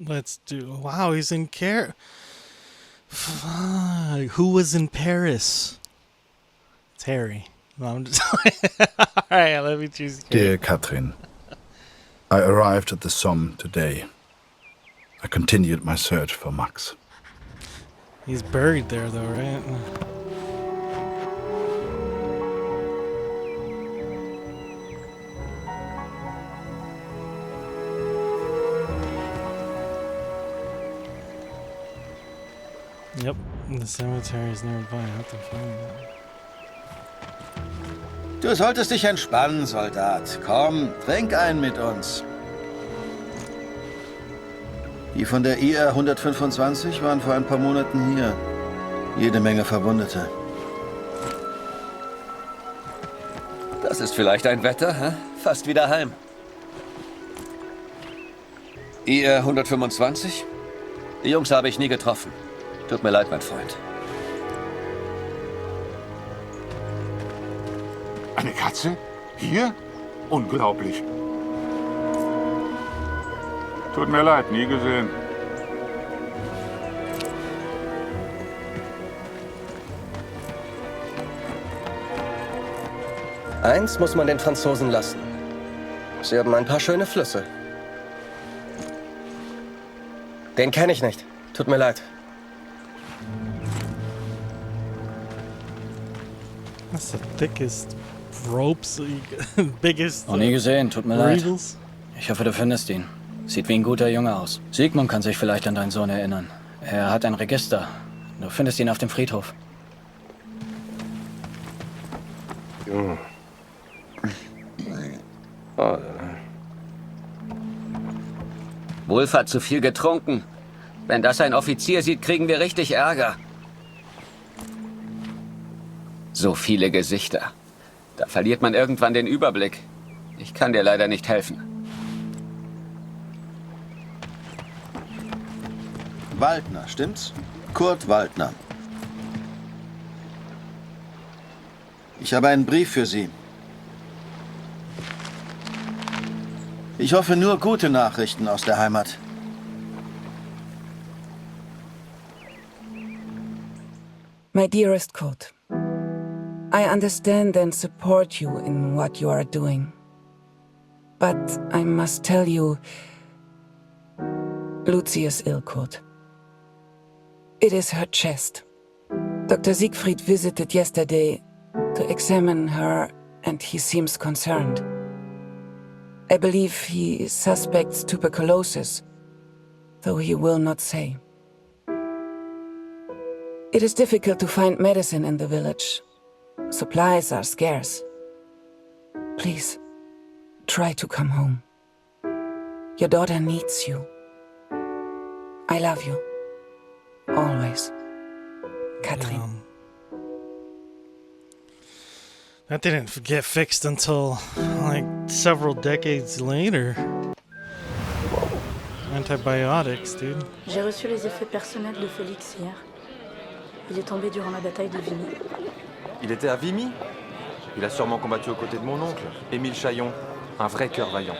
Let's do. Wow, he's in care. Who was in Paris? It's Harry. No, I'm just. All right, let me choose. Dear Catherine, I arrived at the Somme today. I continued my search for Max. He's buried there, though, right? Yep, the cemetery is nearby. I have to find that. Du solltest dich entspannen, Soldat. Komm, trink einen mit uns. Die von der IR 125 waren vor ein paar Monaten hier. Jede Menge Verwundete. Das ist vielleicht ein Wetter, hä? Fast wieder heim. IR 125? Die Jungs habe ich nie getroffen. Tut mir leid, mein Freund. Eine Katze? Hier? Unglaublich. Tut mir leid, nie gesehen. Eins muss man den Franzosen lassen. Sie haben ein paar schöne Flüsse. Den kenne ich nicht. Tut mir leid. That's the thickest ropes, biggest. Noch nie gesehen, tut mir leid. Reels. Ich hoffe, du findest ihn. Sieht wie ein guter Junge aus. Sigmund kann sich vielleicht an deinen Sohn erinnern. Er hat ein Register. Du findest ihn auf dem Friedhof. Wolf hat zu viel getrunken. Wenn das ein Offizier sieht, kriegen wir richtig Ärger. So viele Gesichter. Da verliert man irgendwann den Überblick. Ich kann dir leider nicht helfen. Waldner, stimmt's? Kurt Waldner. Ich habe einen Brief für Sie. Ich hoffe nur gute Nachrichten aus der Heimat. My dearest Kurt, I understand and support you in what you are doing. But I must tell you, Lucy is ill, Kurt. It is her chest. Dr. Siegfried visited yesterday to examine her, and he seems concerned. I believe he suspects tuberculosis, though he will not say. It is difficult to find medicine in the village. Supplies are scarce. Please, try to come home. Your daughter needs you. I love you. Always. Katrin. That didn't get fixed until, like, several decades later. Antibiotics, dude. J'ai reçu les effets personnels de Félix hier. Il est tombé durant la bataille de Vimy. Il était à Vimy? Il a sûrement combattu aux côtés de mon oncle, Émile Chaillon. Un vrai cœur vaillant.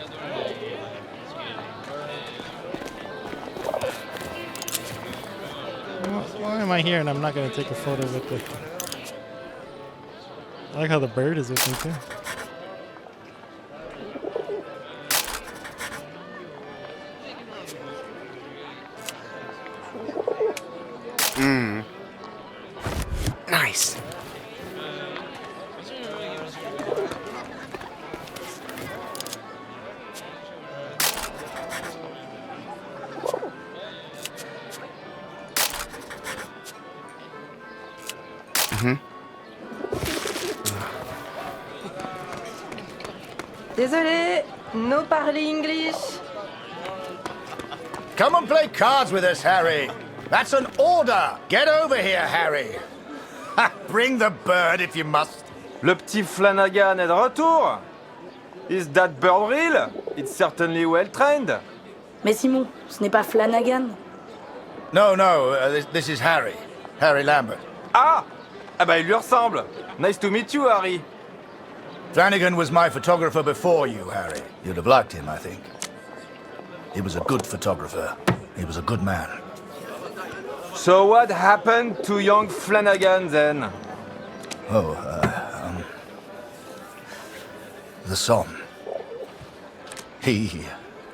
Why am I here and I'm not going to take a photo with it? I like how the bird is with me too. Nice. Désolé, no parler English. Come and play cards with us, Harry. That's an order. Get over here, Harry. Ha, bring the bird if you must. Le petit Flanagan est de retour. Is that bird real? It's certainly well trained. Mais Simon, ce n'est pas Flanagan. No, this is Harry. Harry Lambert. Ah! Ah bah il lui ressemble. Nice to meet you, Harry. Flanagan was my photographer before you, Harry. You'd have liked him, I think. He was a good photographer. He was a good man. So what happened to young Flanagan then? Oh, the Somme. He...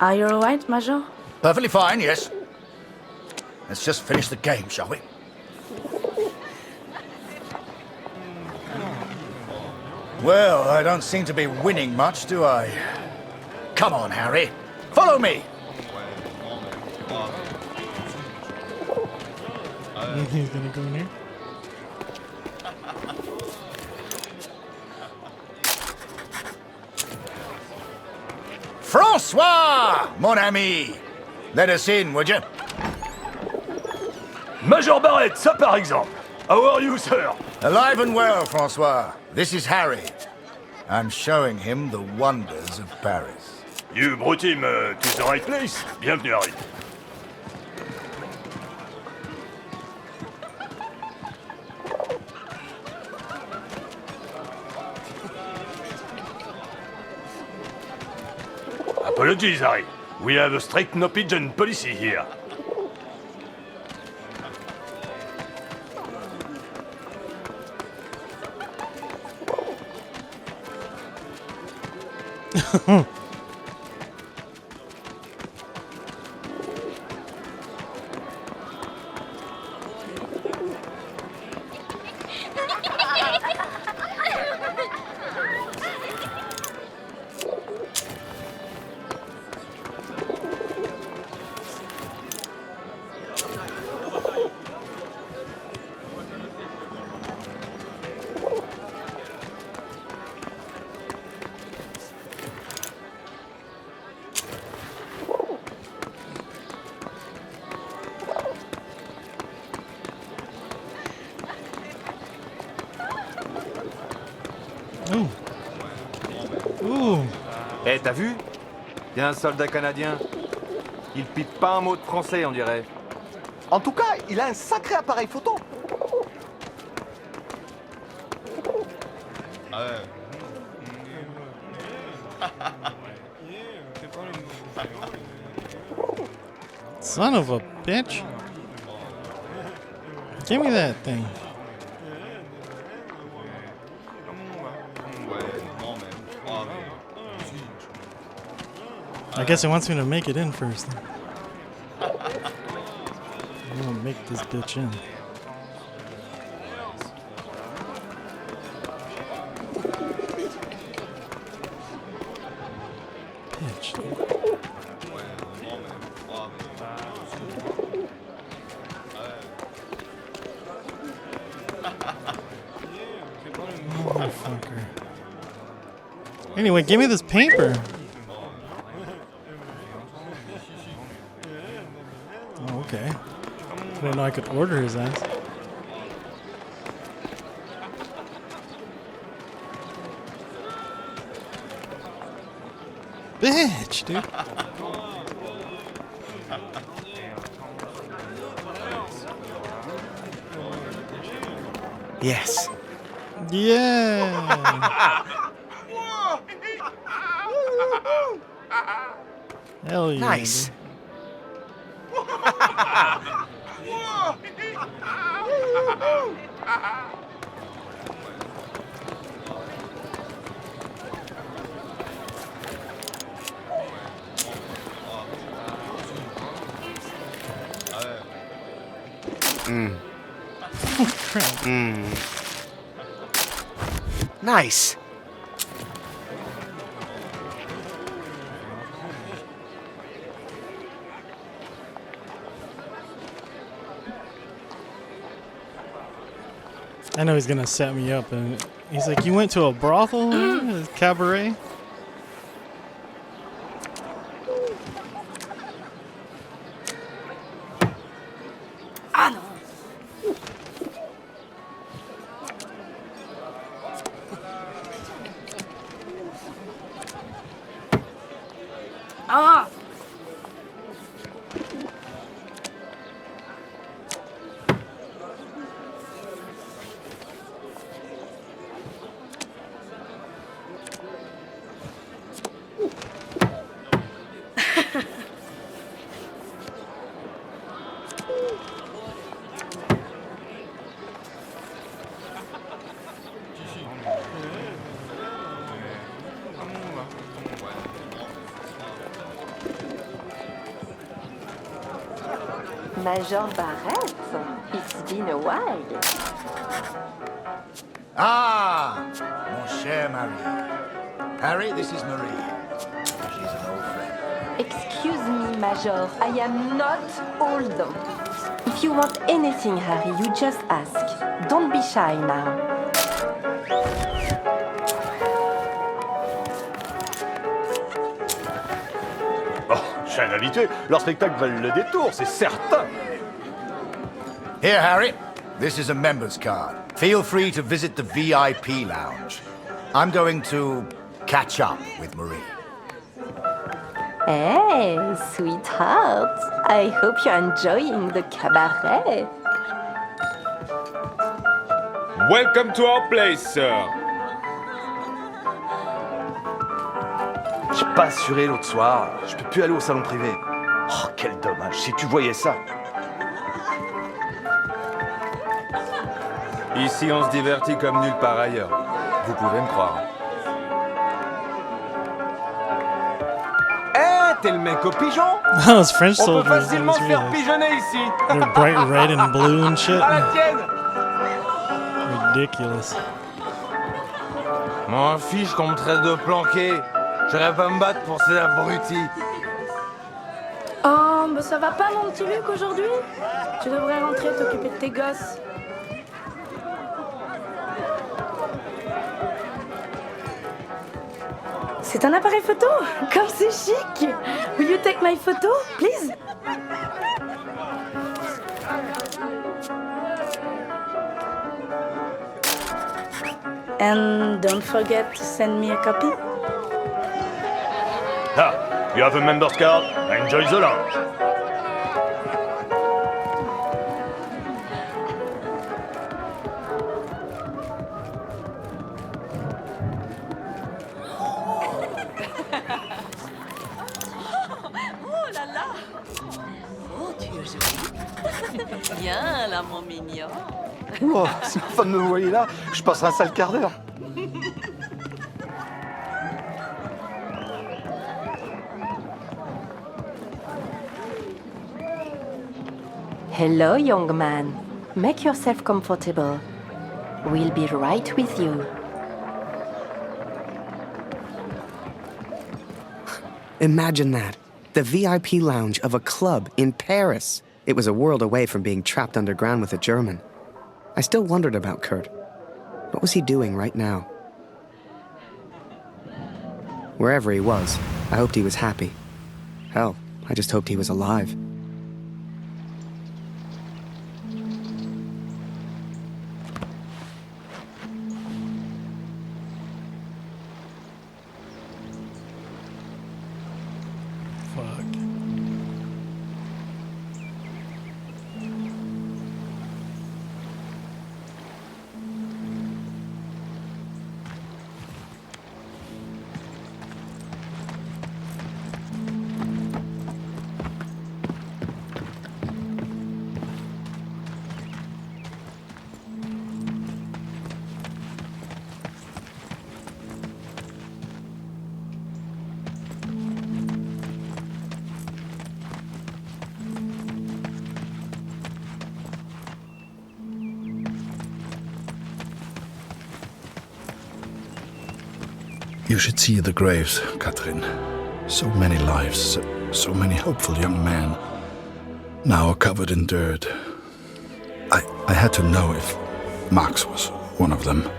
Are you alright, Major? Perfectly fine, yes. Let's just finish the game, shall we? Well, I don't seem to be winning much, do I? Come on, Harry. Follow me! He's gonna go in here. François, mon ami! Let us in, would you? Major Barrett, ça par exemple. How are you, sir? Alive and well, François. This is Harry. I'm showing him the wonders of Paris. You brought him to the right place. Bienvenue, Harry. Apologies, Harry. We have a strict no-pigeon policy here. Ouh. Ouh. Eh, t'as vu? Y a un soldat canadien. Il pipe pas un mot de français, on dirait. En tout cas, il a un sacré appareil photo. Son of a bitch. Give me that thing. I guess it wants me to make it in first. I'm gonna make this bitch in. Bitch. Motherfucker. Anyway, give me this paper. Oh, okay. I didn't know I could order his ass. Bitch, dude. Yes. Yeah. Hell yeah. Nice. Nice. I know he's gonna set me up, and he's like, "You went to a brothel, a cabaret?" Ah non. Ah. Major Barrett, it's been a while. Ah, mon cher Marie. Harry, this is Marie. She's an old friend. Excuse me, Major, I am not old. If you want anything, Harry, you just ask. Don't be shy now. Oh, je suis un habitué. Leur spectacle valent le détour, c'est certain. Here, Harry. This is a member's card. Feel free to visit the VIP lounge. I'm going to catch up with Marie. Hey, sweetheart. I hope you're enjoying the cabaret. Welcome to our place, sir. J'ai pas assuré l'autre soir. Je peux plus aller au salon privé. Oh, quel dommage. Si tu voyais ça. Ici, on se divertit comme nulle part ailleurs. Vous pouvez me croire. T'es le mec au pigeon? Those French On peut soldiers. facilement se faire pigeonner ici. They're bright red and blue and shit. À la tienne. Ridiculous. M'en fiche qu'on me traite de planqué. J'irai pas me battre pour ces abrutis. Oh, mais ça va pas mon petit Luc aujourd'hui? Tu devrais rentrer t'occuper de tes gosses. C'est un appareil photo? Comme c'est chic! Will you take my photo, please? And don't forget to send me a copy. Ah, you have a member's card. Enjoy the lounge. Oh là là! Oh, tu es jolie. Viens là, mon mignon. Oh, si ma femme me voyait là, je passerai un sale quart d'heure. Hello, young man. Make yourself comfortable. We'll be right with you. Imagine that. The VIP lounge of a club in Paris. It was a world away from being trapped underground with a German. I still wondered about Kurt. What was he doing right now? Wherever he was, I hoped he was happy. Hell, I just hoped he was alive. You should see the graves, Catherine. So many lives, so many hopeful young men, now covered in dirt. I had to know if Max was one of them.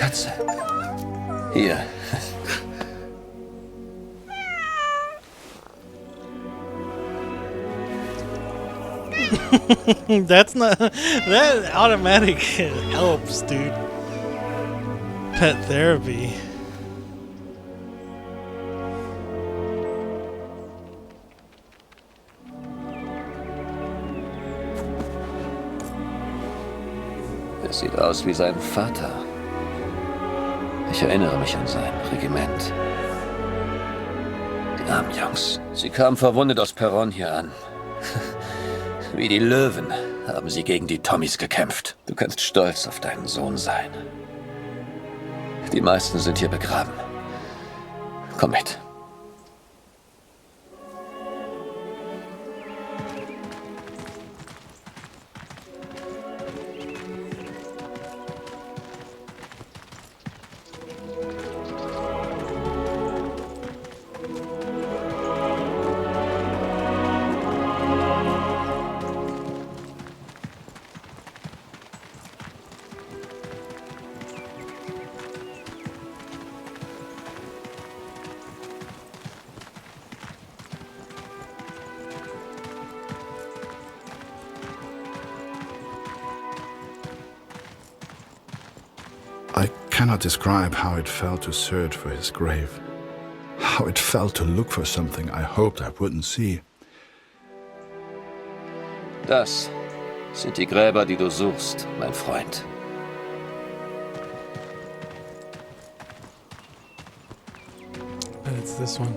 Katze. Hier. That's not that automatic helps, dude. Pet therapy. Es sieht aus wie sein Vater. Ich erinnere mich an sein Regiment. Die armen Jungs. Sie kamen verwundet aus Perron hier an. Wie die Löwen haben sie gegen die Tommys gekämpft. Du kannst stolz auf deinen Sohn sein. Die meisten sind hier begraben. Komm mit. I cannot describe how it felt to search for his grave. How it felt to look for something I hoped I wouldn't see. Das sind die Gräber, die du suchst, mein Freund. And it's this one.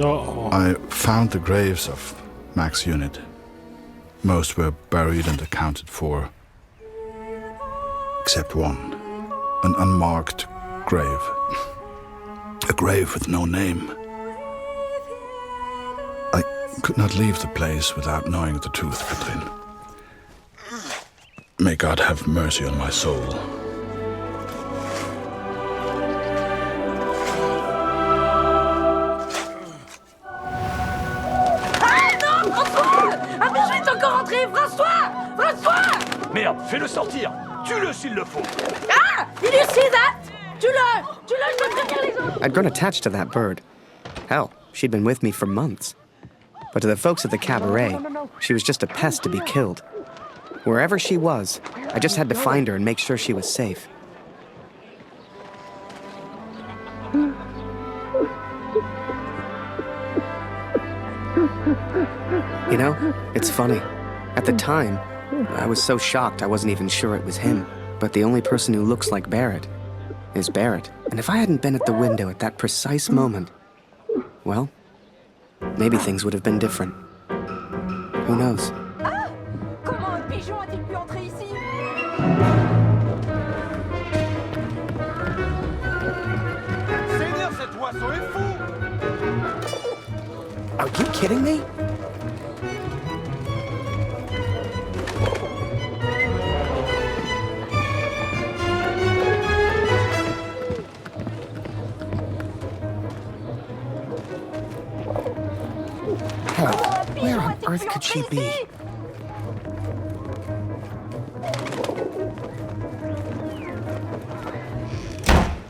Uh-oh. I found the graves of Mac's unit. Most were buried and accounted for, except one, an unmarked grave. A grave with no name. I could not leave the place without knowing the truth, Katrin. May God have mercy on my soul. Merde, fais-le sortir. Tue-le s'il le faut. Ah! Did you see that? Tue-le! Tue-le, je peux prévenir les autres! I'd grown attached to that bird. Hell, she'd been with me for months. But to the folks at the cabaret, she was just a pest to be killed. Wherever she was, I just had to find her and make sure she was safe. You know, it's funny. At the time, I was so shocked I wasn't even sure it was him. But the only person who looks like Barrett is Barrett. And if I hadn't been at the window at that precise moment, well, maybe things would have been different. Who knows? Ah! Comment un pigeon a-t-il pu entrer ici? Seigneur, cet oiseau est fou! Are you kidding me? Hell, where on earth could she be?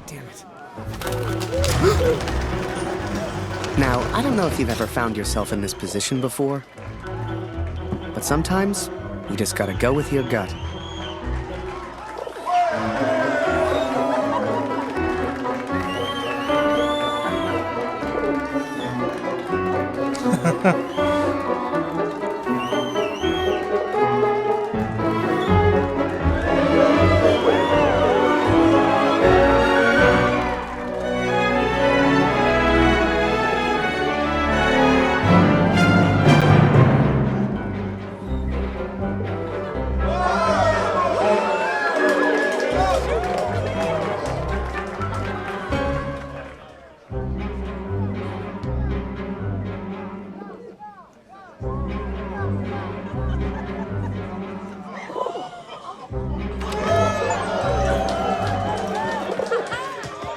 Damn it. Now, I don't know if you've ever found yourself in this position before, but sometimes you just gotta go with your gut.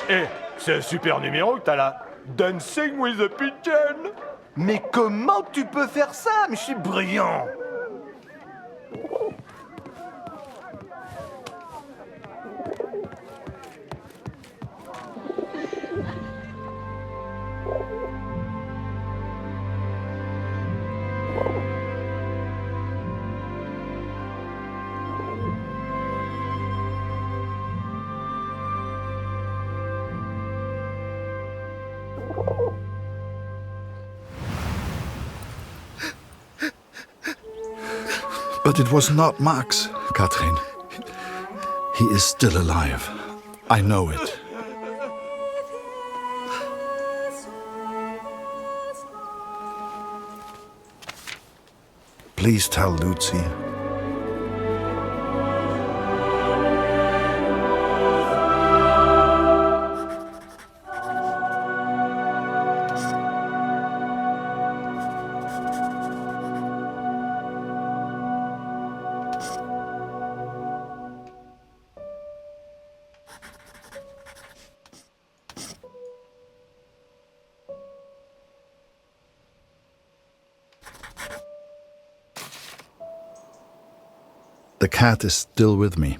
Eh, c'est un super numéro que t'as là. Dancing with a Pigeon. Mais comment tu peux faire ça? Mais je suis brillant. But it was not Max, Katrin. He is still alive. I know it. Please tell Lucy. The cat is still with me.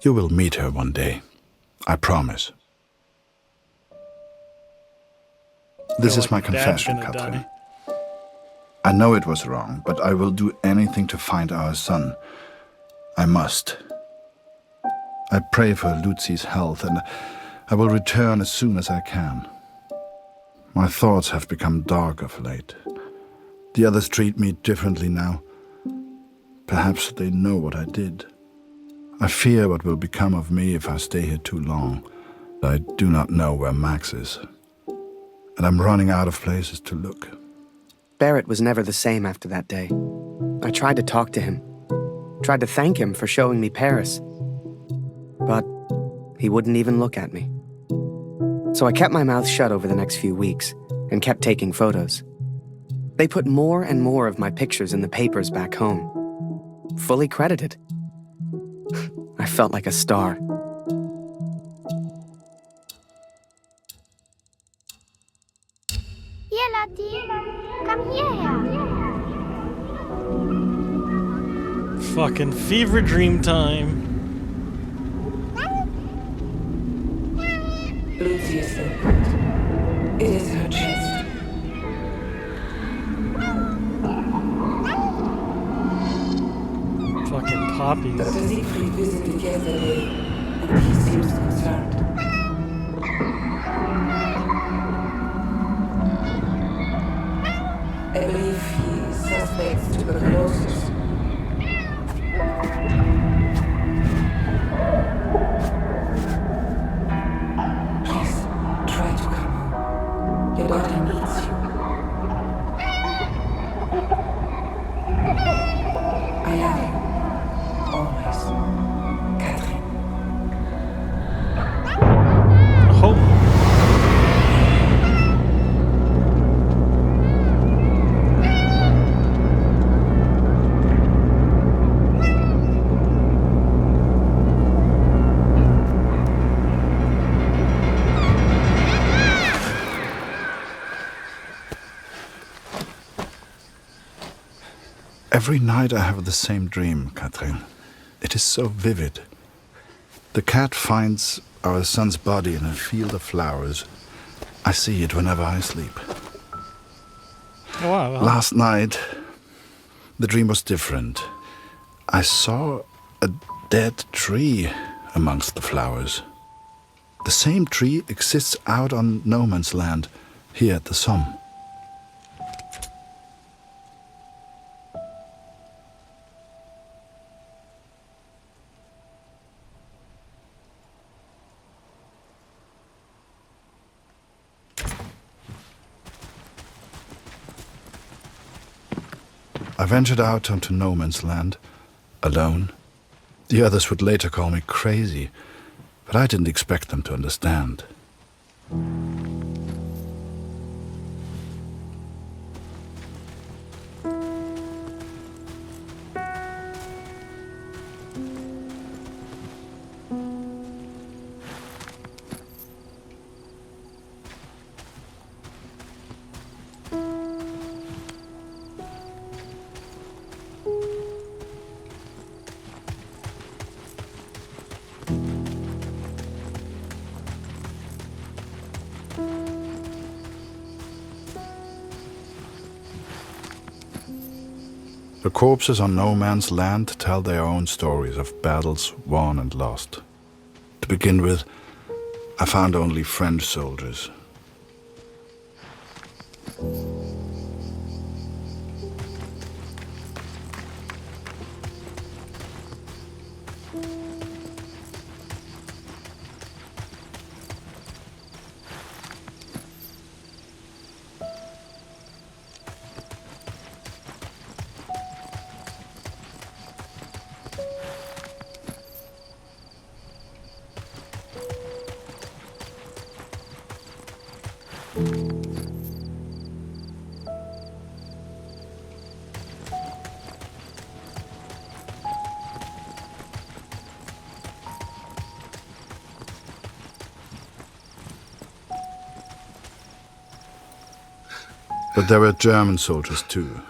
You will meet her one day. I promise. This is my confession, Katrin. I know it was wrong, but I will do anything to find our son. I must. I pray for Lucy's health, and I will return as soon as I can. My thoughts have become dark of late. The others treat me differently now. Perhaps they know what I did. I fear what will become of me if I stay here too long. I do not know where Max is. And I'm running out of places to look. Barrett was never the same after that day. I tried to talk to him. Tried to thank him for showing me Paris. But he wouldn't even look at me. So I kept my mouth shut over the next few weeks and kept taking photos. They put more and more of my pictures in the papers back home. Fully credited. I felt like a star. Here, Lottie. Come here. Fucking fever dream time. Lucy is opened. It is her chest. Fucking poppies. Dr. Siegfried visited yesterday, and he seems concerned. I believe he suspects tuberculosis. Please, try to come home. Your daughter needs you. I love you. Always. Katrin. Oh. Every night I have the same dream, Katrin. It is so vivid. The cat finds our son's body in a field of flowers. I see it whenever I sleep. Oh, wow. Last night, the dream was different. I saw a dead tree amongst the flowers. The same tree exists out on no man's land, here at the Somme. I ventured out onto no man's land, alone. The others would later call me crazy, but I didn't expect them to understand. The corpses on no man's land tell their own stories of battles won and lost. To begin with, I found only French soldiers. But there were German soldiers too,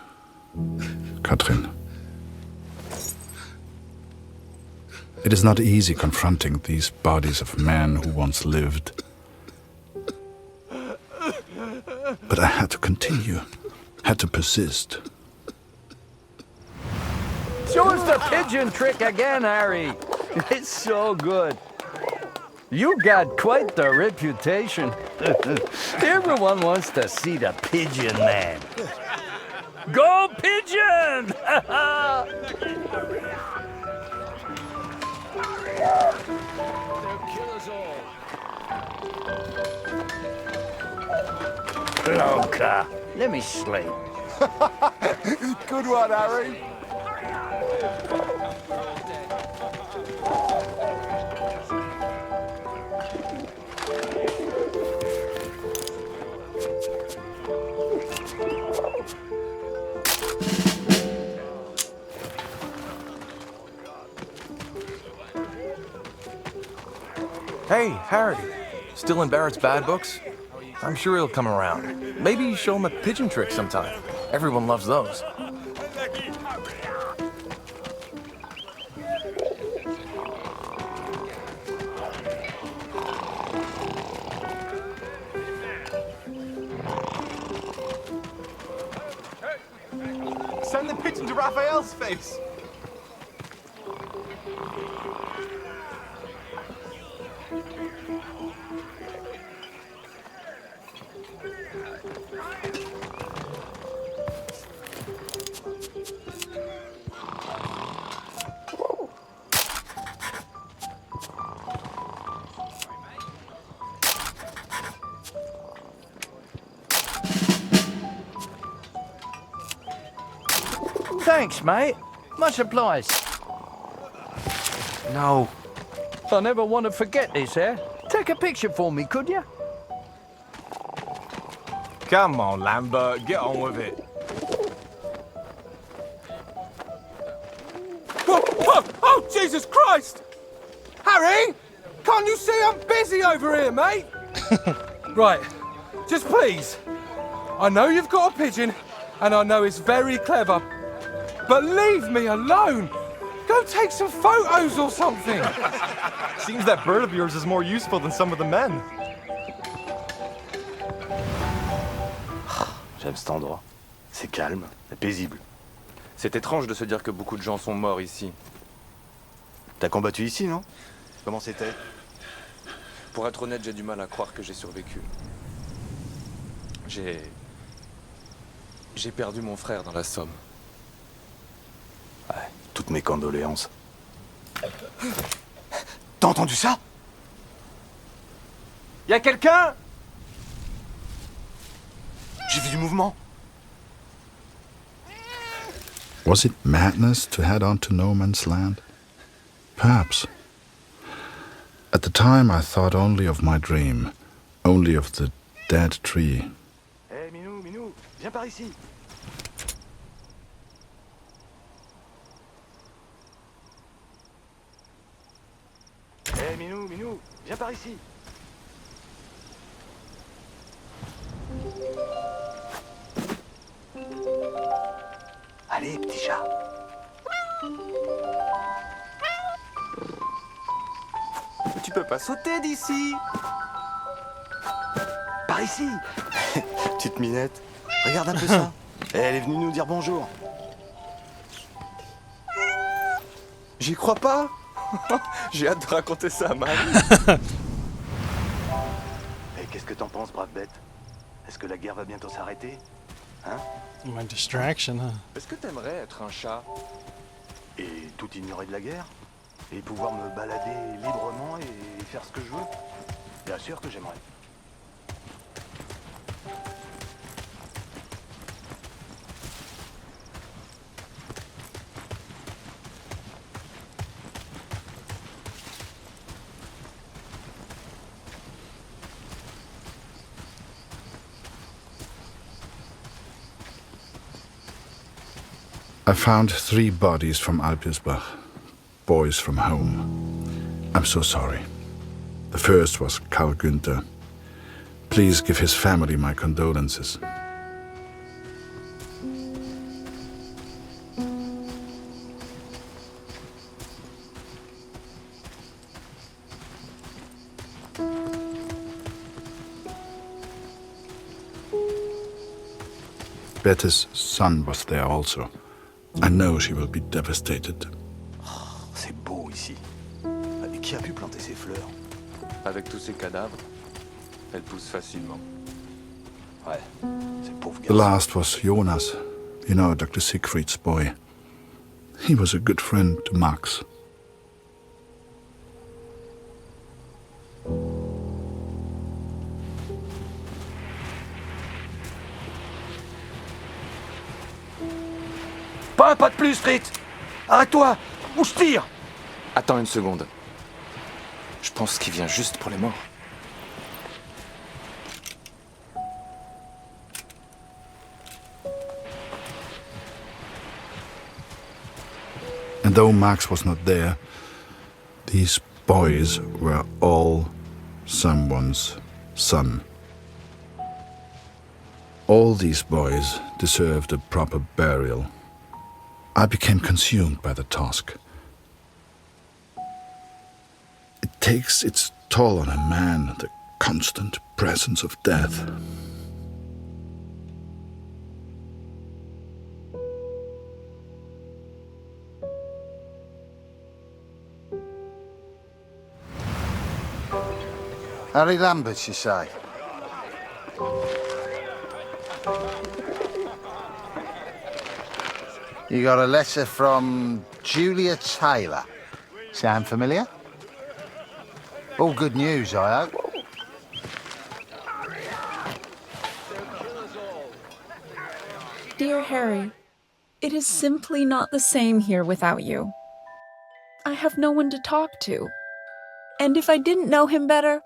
Katrin. It is not easy confronting these bodies of men who once lived. But I had to continue, had to persist. Show us the pigeon trick again, Harry. It's so good. You got quite the reputation. Everyone wants to see the pigeon man. Go pigeon! Blanca, let me sleep. Good one, Harry. Hey, Harry. Still in Barrett's bad books? I'm sure he'll come around. Maybe show him a pigeon trick sometime. Everyone loves those. Send the pigeon to Raphael's face. Thanks, mate. Much obliged. No. I never want to forget this, eh? Take a picture for me, could you? Come on, Lambert, get on with it. Oh, Jesus Christ! Harry! Can't you see I'm busy over here, mate? Right, just please. I know you've got a pigeon, and I know it's very clever, but leave me alone! Go take some photos or something! Seems that bird of yours is more useful than some of the men. J'aime cet endroit. C'est calme, c'est paisible. C'est étrange de se dire que beaucoup de gens sont morts ici. T'as combattu ici, non? Comment c'était? Pour être honnête, j'ai du mal à croire que j'ai survécu. J'ai perdu mon frère dans la Somme. Ouais, toutes mes condoléances. T'as entendu ça? Y a quelqu'un? J'ai vu du mouvement. Was it madness to head on to no man's land? Perhaps. At the time I thought only of my dream, only of the dead tree. Hé, Minou, viens par ici. Hé, Minou, viens par ici. Allez, petit chat. Tu peux pas sauter d'ici. Par ici. Petite minette. Regarde un peu ça. Elle est venue nous dire bonjour. J'y crois pas. J'ai hâte de raconter ça à Marie. Et qu'est-ce que t'en penses, brave bête? Est-ce que la guerre va bientôt s'arrêter? Hein? My distraction, huh? Est-ce que t'aimerais être un chat? Et tout ignorer de la guerre? Et pouvoir me balader librement et faire ce que je veux? Bien sûr que j'aimerais. I found 3 bodies from Alpirsbach, boys from home. I'm so sorry. The first was Karl Günther. Please give his family my condolences. Bette's son was there also. I know she will be devastated. C'est beau ici. Et qui a pu planter ces fleurs? Avec tous ces cadavres, elles poussent facilement. Ouais, ces pauvres The garçons. last was Jonas, you know, Dr. Siegfried's boy. He was a good friend to Max. Pas un pas de plus, Fritz! Arrête-toi! Ou je tire! Attends une seconde. Je pense qu'il vient juste pour les morts. And though Max was not there, these boys were all someone's son. All these boys deserved a proper burial. I became consumed by the task. It takes its toll on a man, the constant presence of death. Harry Lambert, you say? You got a letter from Julia Taylor. Sound familiar? All good news, I hope. Dear Harry, it is simply not the same here without you. I have no one to talk to. And if I didn't know him better,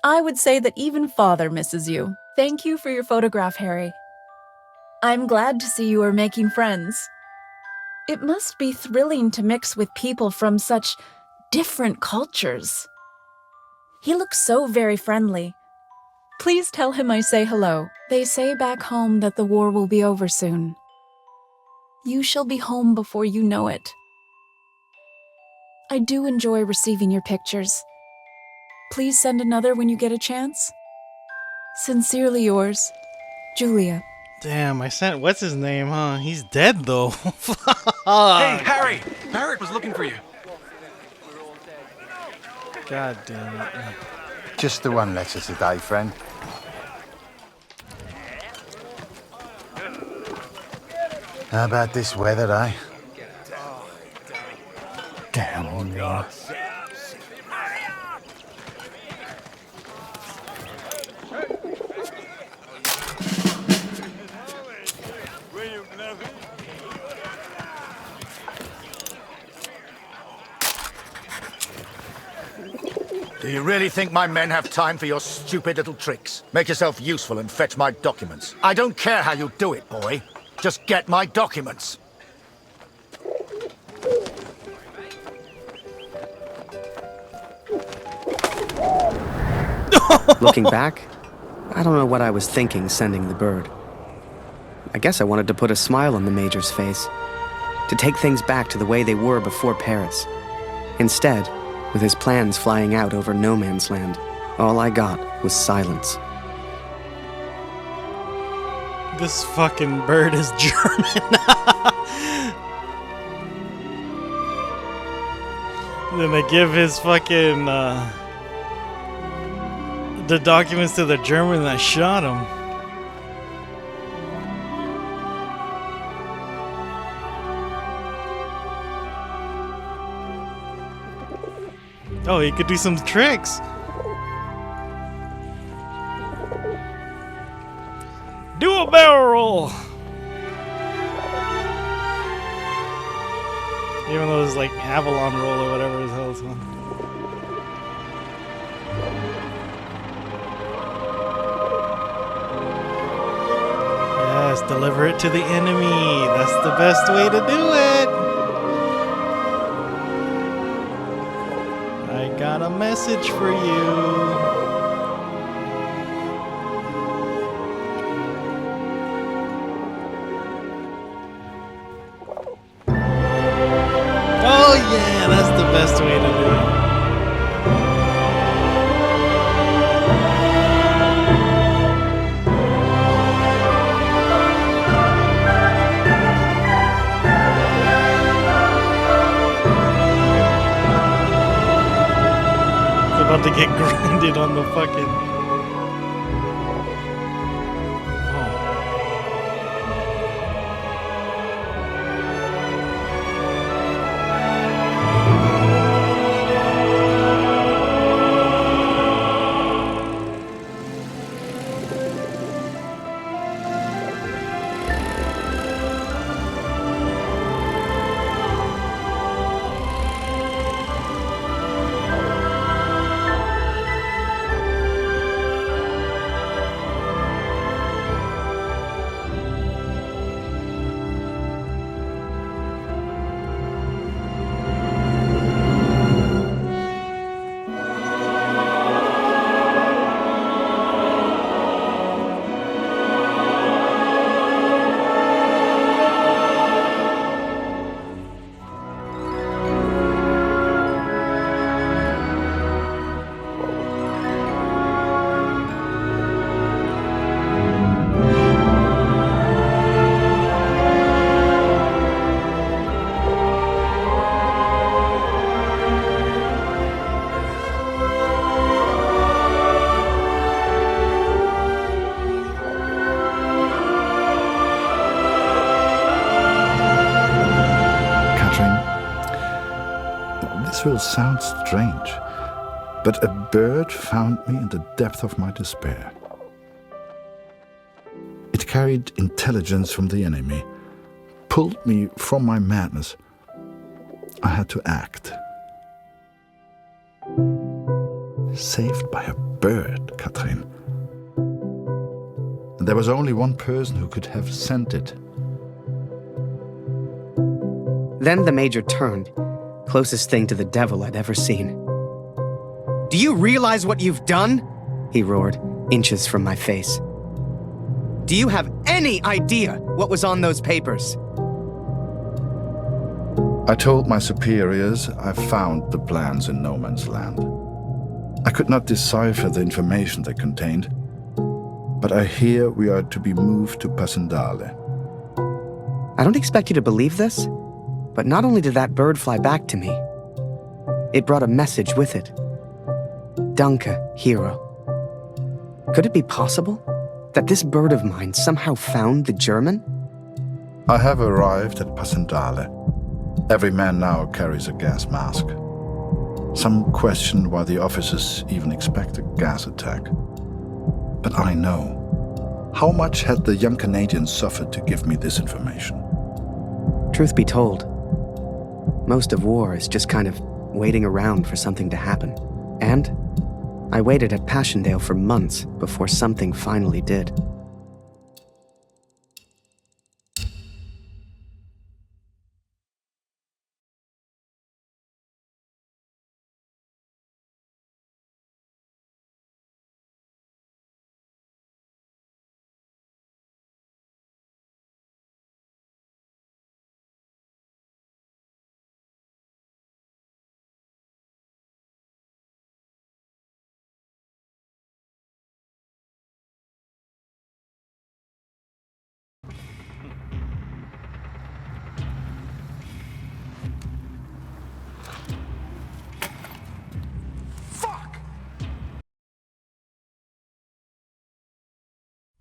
I would say that even Father misses you. Thank you for your photograph, Harry. I'm glad to see you are making friends. It must be thrilling to mix with people from such different cultures. He looks so very friendly. Please tell him I say hello. They say back home that the war will be over soon. You shall be home before you know it. I do enjoy receiving your pictures. Please send another when you get a chance. Sincerely yours, Julia. Damn, I sent what's his name, huh? He's dead though. Hey, Harry! Barrett was looking for you. God damn it. Just the one letter today, friend. How about this weather, eh? Damn me. Do you really think my men have time for your stupid little tricks? Make yourself useful and fetch my documents. I don't care how you do it, boy. Just get my documents. Looking back, I don't know what I was thinking sending the bird. I guess I wanted to put a smile on the Major's face, to take things back to the way they were before Paris. Instead, with his plans flying out over no man's land, all I got was silence. This fucking bird is German. Then they give his fucking the documents to the German that shot him. Oh, he could do some tricks. Do a barrel roll. Even though it's like Avalon roll or whatever the hell it's called. Yes, deliver it to the enemy. That's the best way to do it. I got a message for you. Oh yeah, that's the best way to do it. It's about to get grinded on the fucking... This will sound strange, but a bird found me in the depth of my despair. It carried intelligence from the enemy, pulled me from my madness. I had to act. Saved by a bird, Katrin. And there was only one person who could have sent it. Then the Major turned, closest thing to the devil I'd ever seen. Do you realize what you've done? He roared, inches from my face. Do you have any idea what was on those papers? I told my superiors I found the plans in no man's land. I could not decipher the information they contained, but I hear we are to be moved to Passendale. I don't expect you to believe this, but not only did that bird fly back to me, it brought a message with it. Danke, hero. Could it be possible that this bird of mine somehow found the German? I have arrived at Passendale. Every man now carries a gas mask. Some question why the officers even expect a gas attack. But I know. How much had the young Canadian suffered to give me this information? Truth be told, most of war is just kind of waiting around for something to happen. And I waited at Passchendaele for months before something finally did.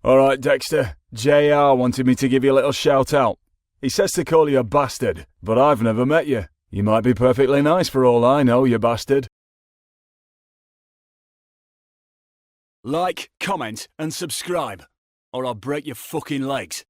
Alright, Dexter. JR wanted me to give you a little shout out. He says to call you a bastard, but I've never met you. You might be perfectly nice for all I know, you bastard. Like, comment, and subscribe, or I'll break your fucking legs.